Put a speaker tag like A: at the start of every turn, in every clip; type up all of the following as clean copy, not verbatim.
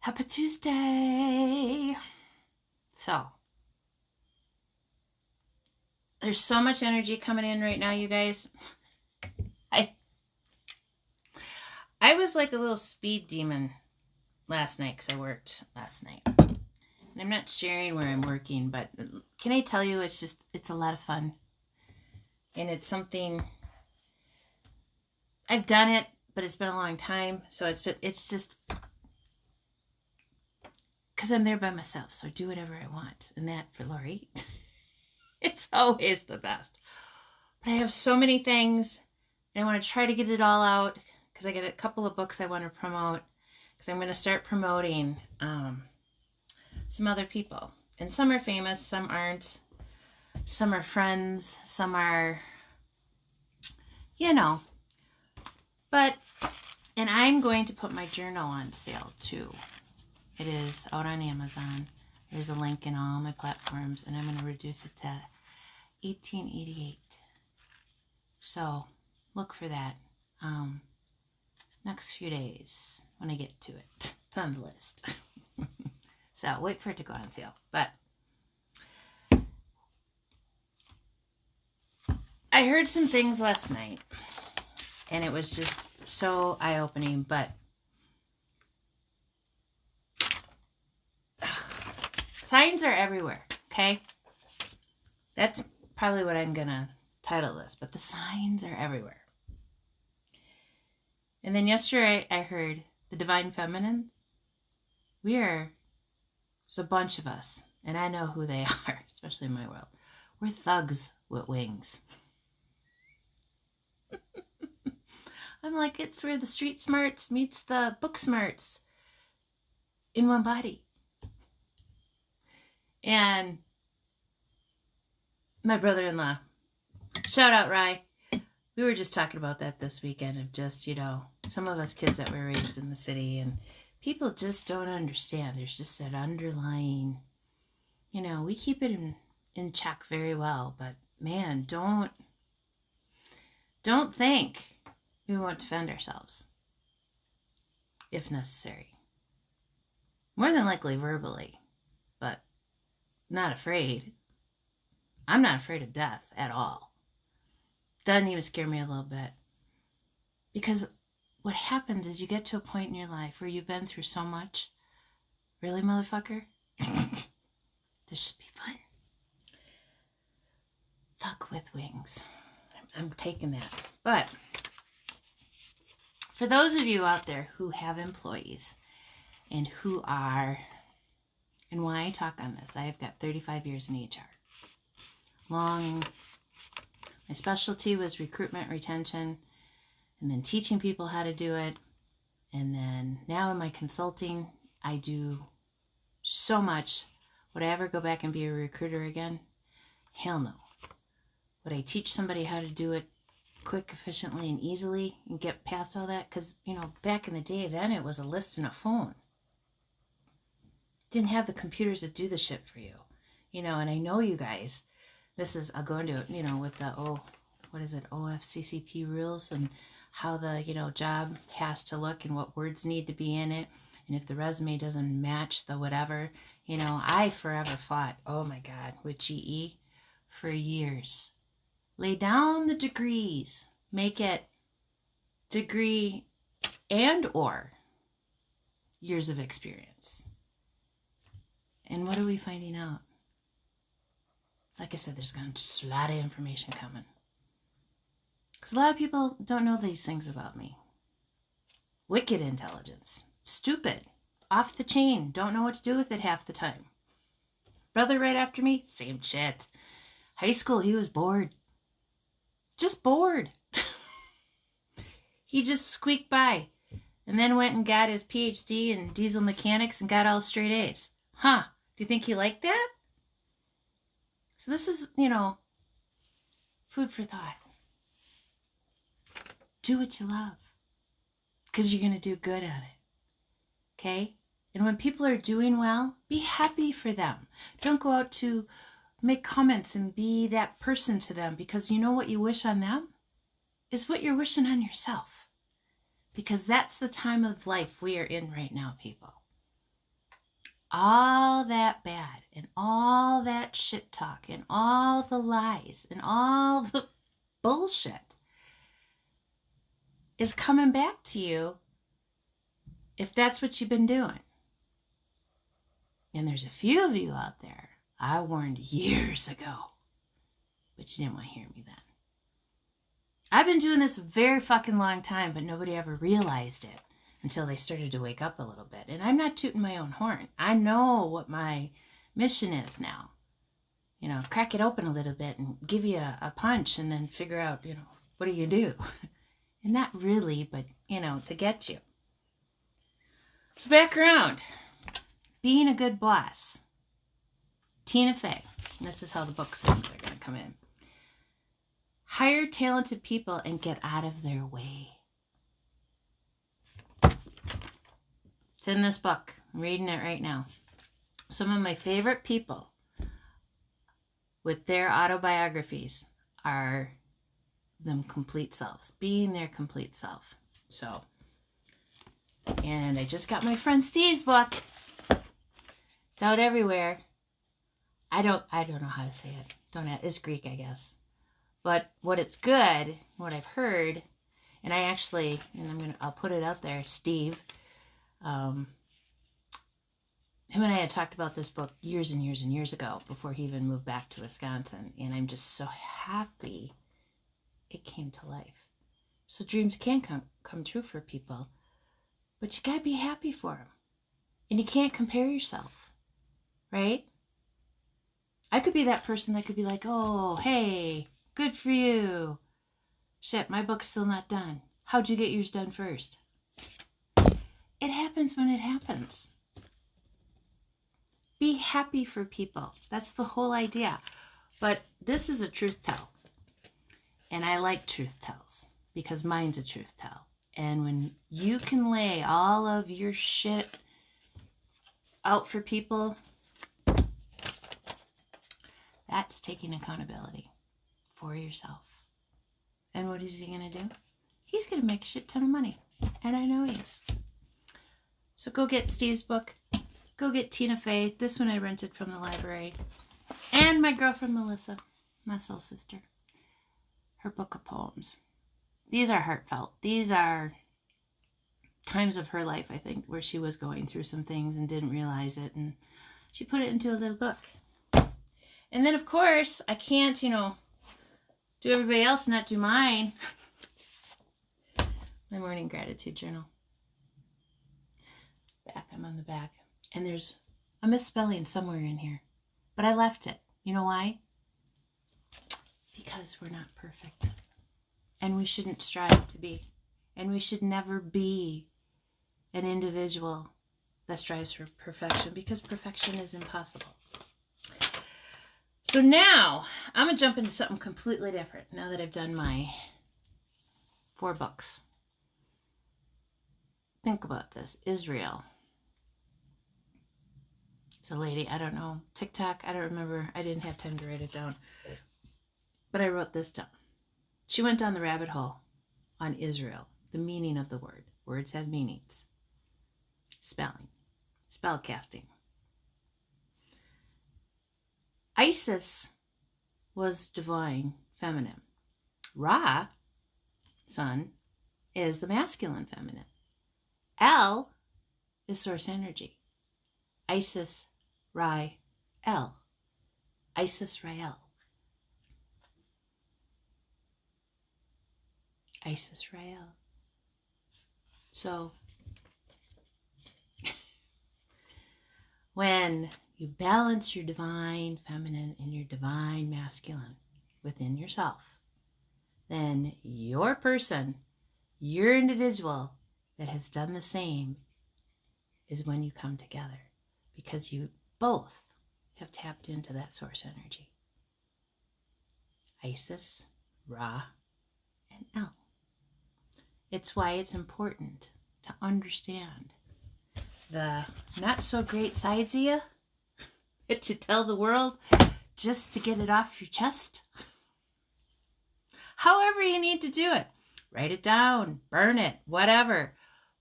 A: Happy Tuesday. So, there's so much energy coming in right now, you guys. I was like a little speed demon last night because I worked last night. And I'm not sharing where I'm working, but can I tell you, it's a lot of fun. And it's something, I've done it, but it's been a long time. So it's just, because I'm there by myself, so I do whatever I want. And that, for Lori, it's always the best. But I have so many things, and I want to try to get it all out, because I got a couple of books I want to promote, because I'm going to start promoting some other people. And some are famous, some aren't. Some are friends, some are, But, and I'm going to put my journal on sale too. It is out on Amazon. There's a link in all my platforms, and I'm going to reduce it to $18.88. So look for that next few days when I get to it. It's on the list. So wait for it to go on sale. But I heard some things last night, and it was just so eye-opening, but signs are everywhere, okay? That's probably what I'm gonna title this, but the signs are everywhere. And then yesterday I heard the Divine Feminine. There's a bunch of us, and I know who they are, especially in my world. We're thugs with wings. I'm like, it's where the street smarts meets the book smarts in one body. And my brother-in-law, shout out Rye, we were just talking about that this weekend, of just, some of us kids that were raised in the city, and people just don't understand. There's just that underlying, we keep it in check very well, but man, don't think we won't defend ourselves if necessary. More than likely verbally, but not afraid. I'm not afraid of death at all. Doesn't even scare me a little bit. Because what happens is you get to a point in your life where you've been through so much. Really, motherfucker? This should be fun. Thug with wings. I'm taking that. But for those of you out there who have employees and who are, and why I talk on this, I have got 35 years in HR. My specialty was recruitment, retention, and then teaching people how to do it. And then now in my consulting, I do so much. Would I ever go back and be a recruiter again? Hell no. Would I teach somebody how to do it quick, efficiently, and easily and get past all that? Because, back in the day, then it was a list and a phone. Didn't have the computers that do the shit for you. And I know you guys, I'll go into it, with the, OFCCP rules, and how the, job has to look and what words need to be in it. And if the resume doesn't match the whatever, I forever fought, oh my God, with GE for years. Lay down the degrees, make it degree and or years of experience. And what are we finding out? Like I said, there's going to be just a lot of information coming. Because a lot of people don't know these things about me. Wicked intelligence. Stupid. Off the chain. Don't know what to do with it half the time. Brother right after me, same shit. High school, he was bored. Just bored. He just squeaked by. And then went and got his PhD in diesel mechanics and got all straight A's. Huh. Do you think he liked that? So this is, food for thought. Do what you love. Because you're going to do good at it. Okay? And when people are doing well, be happy for them. Don't go out to make comments and be that person to them, because you know what you wish on them is what you're wishing on yourself. Because that's the time of life we are in right now, people. all that bad and all that shit talk and all the lies and all the bullshit is coming back to you if that's what you've been doing. And there's a few of you out there I warned years ago, but you didn't want to hear me then. I've been doing this a very fucking long time, but nobody ever realized it until they started to wake up a little bit. And I'm not tooting my own horn. I know what my mission is now. You know, crack it open a little bit and give you a punch and then figure out, you know, what do you do? And not really, but, you know, to get you. So background. Being a good boss. Tina Fey. This is how the book things are going to come in. Hire talented people and get out of their way. It's in this book. I'm reading it right now. Some of my favorite people with their autobiographies are them complete selves, being their complete self. So, and I just got my friend Steve's book. It's out everywhere. I don't know how to say it. It's Greek, I guess. But what it's good, what I've heard, and I'll put it out there, Steve. Him and I had talked about this book years and years and years ago before he even moved back to Wisconsin. And I'm just so happy it came to life. So dreams can come true for people, but you gotta be happy for them. And you can't compare yourself, right? I could be that person that could be like, oh, hey, good for you. Shit, my book's still not done. How'd you get yours done first? It happens when it happens. Be happy for people. That's the whole idea. But this is a truth tell. And I like truth tells because mine's a truth tell. And when you can lay all of your shit out for people, that's taking accountability for yourself. And what is he going to do? He's going to make a shit ton of money. And I know he is. So go get Steve's book. Go get Tina Fey. This one I rented from the library. And my girlfriend Melissa, my soul sister. Her book of poems. These are heartfelt. These are times of her life, I think, where she was going through some things and didn't realize it. And she put it into a little book. And then, of course, I can't, do everybody else and not do mine. My morning gratitude journal. I'm on the back. And there's a misspelling somewhere in here. But I left it. You know why? Because we're not perfect. And we shouldn't strive to be. And we should never be an individual that strives for perfection, because perfection is impossible. So now, I'm going to jump into something completely different now that I've done my 4 books. Think about this. Israel. The lady, I don't know, TikTok, I don't remember. I didn't have time to write it down. But I wrote this down. She went down the rabbit hole on Israel, the meaning of the word. Words have meanings. Spelling. Spell casting. Isis was divine feminine. Ra, sun, is the masculine feminine. El is source energy. Isis, Rai, El. Isis, Rael. Isis, Rael. So, when you balance your divine feminine and your divine masculine within yourself, then your person, your individual that has done the same is when you come together, because you both have tapped into that source energy. Isis, Ra, and El. It's why it's important to understand the not so great sides of you that you tell the world just to get it off your chest. However you need to do it. Write it down, burn it, whatever.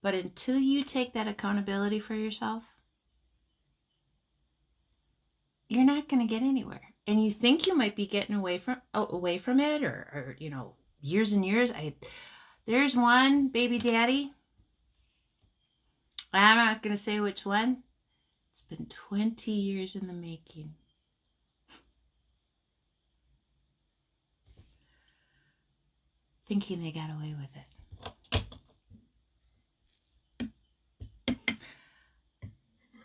A: But until you take that accountability for yourself, you're not going to get anywhere. And you think you might be getting away from it, or years and years. There's one baby daddy. I'm not going to say which one. It's been 20 years in the making. Thinking they got away with it.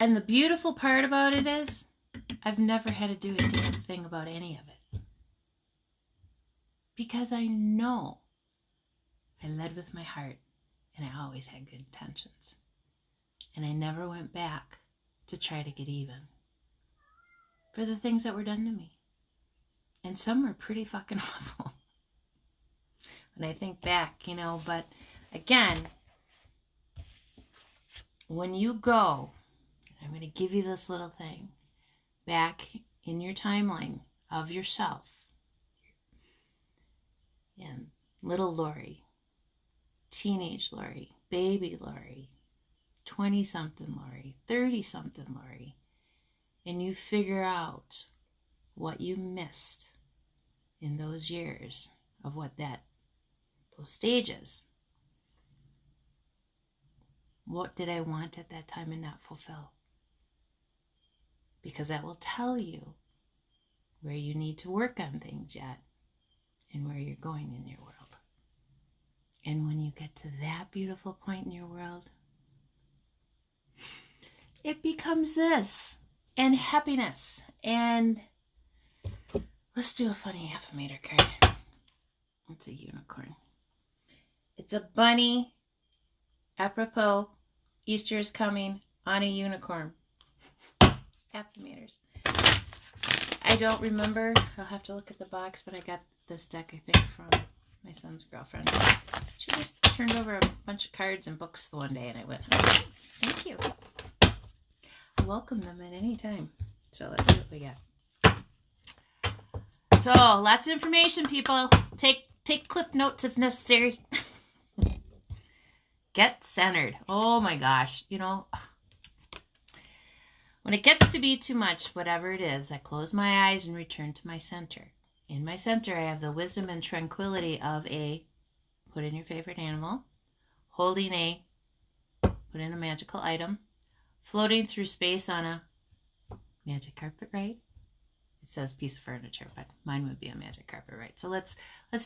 A: And the beautiful part about it is, I've never had to do a damn thing about any of it. Because I know I led with my heart, and I always had good intentions. And I never went back to try to get even for the things that were done to me. And some were pretty fucking awful when I think back, but again, when you go, I'm going to give you this little thing, back in your timeline of yourself, and little Lori, teenage Lori, baby Lori, 20-something Lori, 30-something Lori, and you figure out what you missed in those years of those stages. What did I want at that time and not fulfill? Because that will tell you where you need to work on things yet and where you're going in your world. And when you get to that beautiful point in your world, it becomes this, and happiness. And let's do a funny affirmator card. It's a unicorn. It's a bunny, apropos, Easter is coming, on a unicorn. Affirmators. I don't remember, I'll have to look at the box, but I got this deck, I think, from my son's girlfriend. She just turned over a bunch of cards and books the one day, and I went, oh, thank you. I welcome them at any time. So let's see what we got. So, lots of information, people. Take cliff notes if necessary. Get centered. Oh my gosh. When it gets to be too much, whatever it is, I close my eyes and return to my center. In my center, I have the wisdom and tranquility of put in your favorite animal, holding put in a magical item, floating through space on a magic carpet ride. It says piece of furniture, but mine would be a magic carpet ride. So let's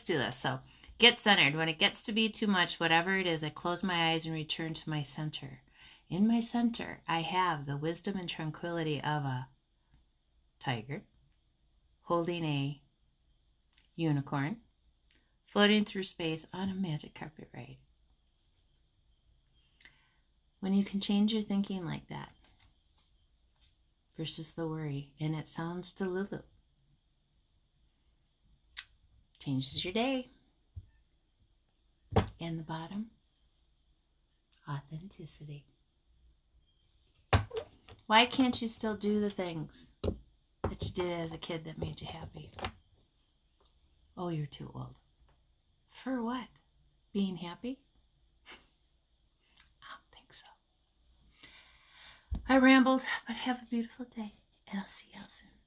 A: do this. So get centered. When it gets to be too much, whatever it is, I close my eyes and return to my center. In my center, I have the wisdom and tranquility of a tiger holding a unicorn, floating through space on a magic carpet ride. When you can change your thinking like that versus the worry, and it sounds delulu, changes your day. And the bottom, authenticity. Why can't you still do the things that you did as a kid that made you happy? Oh, you're too old. For what? Being happy? I don't think so. I rambled, but have a beautiful day, and I'll see y'all soon.